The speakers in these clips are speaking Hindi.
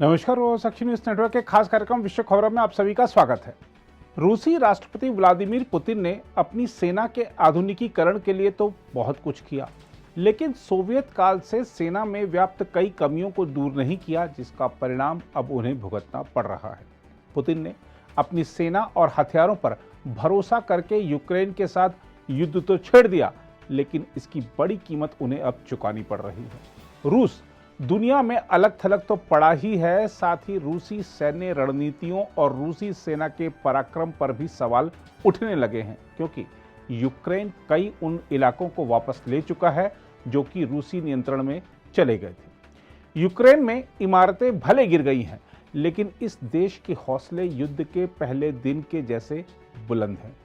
नमस्कार, वो साक्षी न्यूज नेटवर्क के खास कार्यक्रम विश्व खबरों में आप सभी का स्वागत है। रूसी राष्ट्रपति व्लादिमीर पुतिन ने अपनी सेना के आधुनिकीकरण के लिए तो बहुत कुछ किया, लेकिन सोवियत काल से सेना में व्याप्त कई कमियों को दूर नहीं किया, जिसका परिणाम अब उन्हें भुगतना पड़ रहा है। पुतिन ने अपनी सेना और हथियारों पर भरोसा करके यूक्रेन के साथ युद्ध तो छेड़ दिया, लेकिन इसकी बड़ी कीमत उन्हें अब चुकानी पड़ रही है। रूस दुनिया में अलग थलग तो पड़ा ही है, साथ ही रूसी सैन्य रणनीतियों और रूसी सेना के पराक्रम पर भी सवाल उठने लगे हैं, क्योंकि यूक्रेन कई उन इलाकों को वापस ले चुका है जो कि रूसी नियंत्रण में चले गए थे। यूक्रेन में इमारतें भले गिर गई हैं, लेकिन इस देश के हौसले युद्ध के पहले दिन के जैसे बुलंद हैं।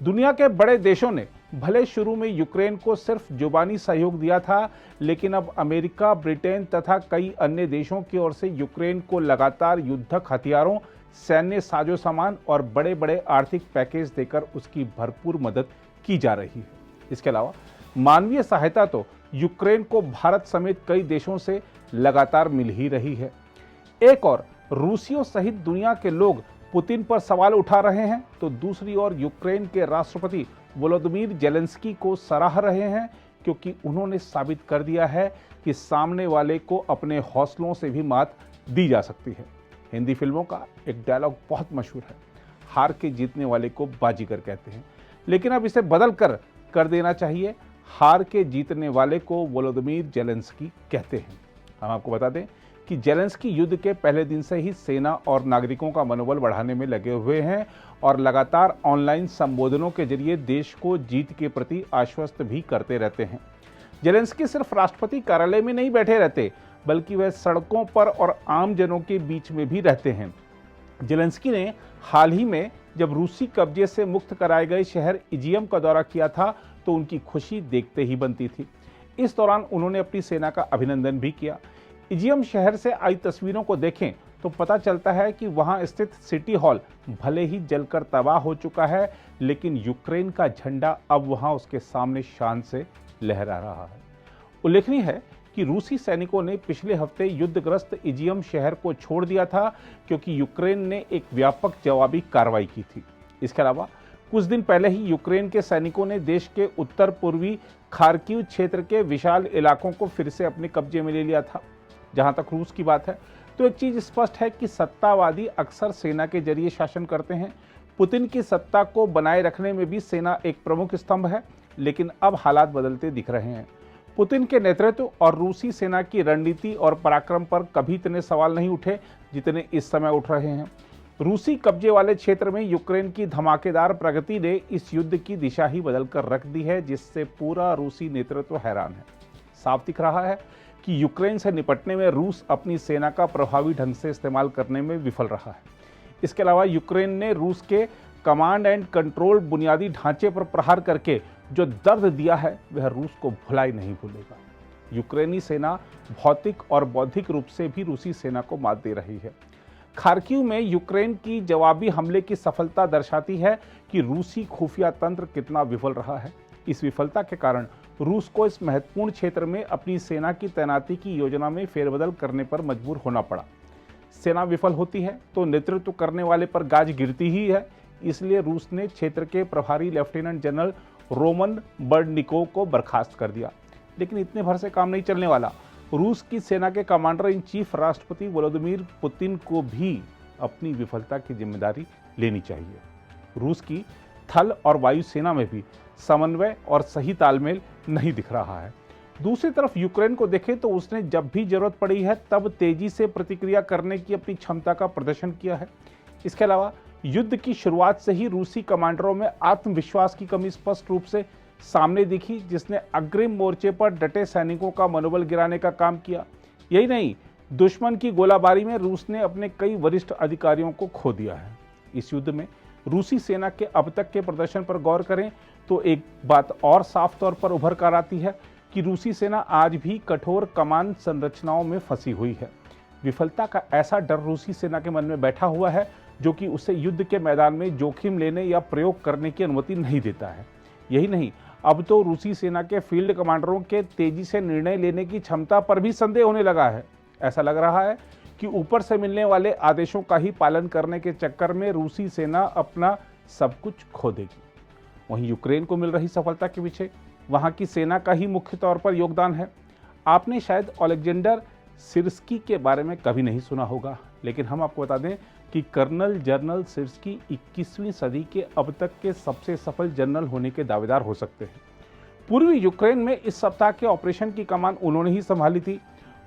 दुनिया के बड़े देशों ने भले शुरू में यूक्रेन को सिर्फ जुबानी सहयोग दिया था, लेकिन अब अमेरिका, ब्रिटेन तथा कई अन्य देशों की ओर से यूक्रेन को लगातार युद्धक हथियारों, सैन्य साजो सामान और बड़े बड़े आर्थिक पैकेज देकर उसकी भरपूर मदद की जा रही है। इसके अलावा मानवीय सहायता तो यूक्रेन को भारत समेत कई देशों से लगातार मिल ही रही है। एक और रूसियों सहित दुनिया के लोग पुतिन पर सवाल उठा रहे हैं, तो दूसरी ओर यूक्रेन के राष्ट्रपति वोलोदिमीर जेलेंस्की को सराह रहे हैं, क्योंकि उन्होंने साबित कर दिया है कि सामने वाले को अपने हौसलों से भी मात दी जा सकती है। हिंदी फिल्मों का एक डायलॉग बहुत मशहूर है, हार के जीतने वाले को बाजीगर कहते हैं, लेकिन अब इसे बदल कर देना चाहिए, हार के जीतने वाले को वोलोदिमीर जेलेंस्की कहते हैं। हम आपको बता दें कि जेलेंस्की युद्ध के पहले दिन से ही सेना और नागरिकों का मनोबल बढ़ाने में लगे हुए हैं और लगातार ऑनलाइन संबोधनों के जरिए देश को जीत के प्रति आश्वस्त भी करते रहते हैं। जेलेंस्की सिर्फ राष्ट्रपति कार्यालय में नहीं बैठे रहते, बल्कि वह सड़कों पर और आम जनों के बीच में भी रहते हैं। जेलेंस्की ने हाल ही में जब रूसी कब्जे से मुक्त कराए गए शहर इजियम का दौरा किया था, तो उनकी खुशी देखते ही बनती थी। इस दौरान उन्होंने अपनी सेना का अभिनंदन भी किया। इजियम शहर से आई तस्वीरों को देखें तो पता चलता है कि वहां स्थित सिटी हॉल भले ही जलकर तबाह हो चुका है, लेकिन यूक्रेन का झंडा अब वहां उसके सामने शान से लहरा रहा है। उल्लेखनीय है कि रूसी सैनिकों ने पिछले हफ्ते युद्धग्रस्त इजियम शहर को छोड़ दिया था, क्योंकि यूक्रेन ने एक व्यापक जवाबी कार्रवाई की थी। इसके अलावा कुछ दिन पहले ही यूक्रेन के सैनिकों ने देश के उत्तर पूर्वी खार्किव क्षेत्र के विशाल इलाकों को फिर से अपने कब्जे में ले लिया था। जहां तक रूस की बात है, तो एक चीज स्पष्ट है कि सत्तावादी अक्सर सेना के जरिए शासन करते हैं। पुतिन की सत्ता को बनाए रखने में भी सेना एक प्रमुख स्तंभ है, लेकिन अब हालात बदलते दिख रहे हैं। पुतिन के नेतृत्व और रूसी सेना की रणनीति और पराक्रम पर कभी इतने सवाल नहीं उठे जितने इस समय उठ रहे हैं। रूसी कब्जे वाले क्षेत्र में यूक्रेन की धमाकेदार प्रगति ने इस युद्ध की दिशा ही बदल कर रख दी है, जिससे पूरा रूसी नेतृत्व हैरान है। साफ दिख रहा है कि यूक्रेन से निपटने में रूस अपनी सेना का प्रभावी ढंग से इस्तेमाल करने में विफल रहा है। इसके अलावा यूक्रेन ने रूस के कमांड एंड कंट्रोल बुनियादी ढांचे पर प्रहार करके जो दर्द दिया है, वह रूस को भुलाई नहीं भूलेगा। यूक्रेनी सेना भौतिक और बौद्धिक रूप से भी रूसी सेना को मात दे रही है। खार्किव में यूक्रेन की जवाबी हमले की सफलता दर्शाती है कि रूसी खुफिया तंत्र कितना विफल रहा है। इस विफलता के कारण रूस को इस महत्वपूर्ण क्षेत्र में अपनी सेना की तैनाती की योजना में फेरबदल करने पर मजबूर होना पड़ा। सेना विफल होती है तो नेतृत्व करने वाले पर गाज गिरती ही है। इसलिए रूस ने क्षेत्र के प्रभारी लेफ्टिनेंट जनरल रोमन बर्डनिकोव को बर्खास्त कर दिया। लेकिन इतने भर से काम नहीं चलने वाला। रूस की सेना के कमांडर इन चीफ राष्ट्रपति व्लादिमीर पुतिन को भी अपनी विफलता की जिम्मेदारी लेनी चाहिए। रूस की थल और वायु सेना में भी समन्वय और सही तालमेल नहीं दिख रहा है। दूसरी तरफ यूक्रेन को देखें तो उसने जब भी जरूरत पड़ी है तब तेजी से प्रतिक्रिया करने की अपनी क्षमता का प्रदर्शन किया है। इसके अलावा युद्ध की शुरुआत से ही रूसी कमांडरों में आत्मविश्वास की कमी स्पष्ट रूप से सामने दिखी, जिसने अग्रिम मोर्चे पर डटे सैनिकों का मनोबल गिराने का काम किया। यही नहीं, दुश्मन की गोलाबारी में रूस ने अपने कई वरिष्ठ अधिकारियों को खो दिया है। इस युद्ध में रूसी सेना के अब तक के प्रदर्शन पर गौर करें तो एक बात और साफ तौर पर उभर कर आती है कि रूसी सेना आज भी कठोर कमान संरचनाओं में फंसी हुई है। विफलता का ऐसा डर रूसी सेना के मन में बैठा हुआ है, जो कि उसे युद्ध के मैदान में जोखिम लेने या प्रयोग करने की अनुमति नहीं देता है। यही नहीं, अब तो रूसी सेना के फील्ड कमांडरों के तेजी से निर्णय लेने की क्षमता पर भी संदेह होने लगा है। ऐसा लग रहा है कि ऊपर से मिलने वाले आदेशों का ही पालन करने के चक्कर में रूसी सेना अपना सब कुछ खो देगी। वहीं यूक्रेन को मिल रही सफलता के पीछे वहां की सेना का ही मुख्य तौर पर योगदान है। आपने शायद ओलेक्जेंडर सिर्स्की के बारे में कभी नहीं सुना होगा, लेकिन हम आपको बता दें कि कर्नल जनरल सिर्स्की 21वीं सदी के अब तक के सबसे सफल जनरल होने के दावेदार हो सकते हैं। पूर्वी यूक्रेन में इस सप्ताह के ऑपरेशन की कमान उन्होंने ही संभाली थी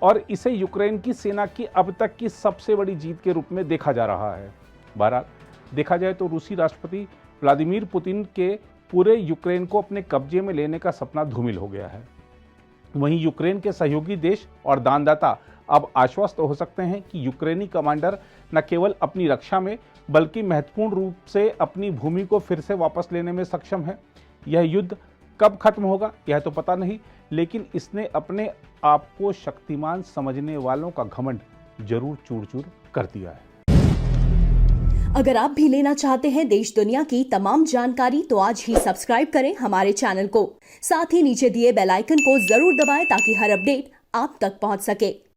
और इसे यूक्रेन की सेना की अब तक की सबसे बड़ी जीत के रूप में देखा जा रहा है। बहरहाल देखा जाए तो रूसी राष्ट्रपति व्लादिमीर पुतिन के पूरे यूक्रेन को अपने कब्जे में लेने का सपना धूमिल हो गया है। वहीं यूक्रेन के सहयोगी देश और दानदाता अब आश्वस्त हो सकते हैं कि यूक्रेनी कमांडर न केवल अपनी रक्षा में बल्कि महत्वपूर्ण रूप से अपनी भूमि को फिर से वापस लेने में सक्षम है। यह युद्ध कब खत्म होगा यह तो पता नहीं, लेकिन इसने अपने आप को शक्तिमान समझने वालों का घमंड जरूर चूर-चूर कर दिया है। अगर आप भी लेना चाहते हैं देश दुनिया की तमाम जानकारी तो आज ही सब्सक्राइब करें हमारे चैनल को। साथ ही नीचे दिए बेल आइकन को जरूर दबाएं ताकि हर अपडेट आप तक पहुंच सके।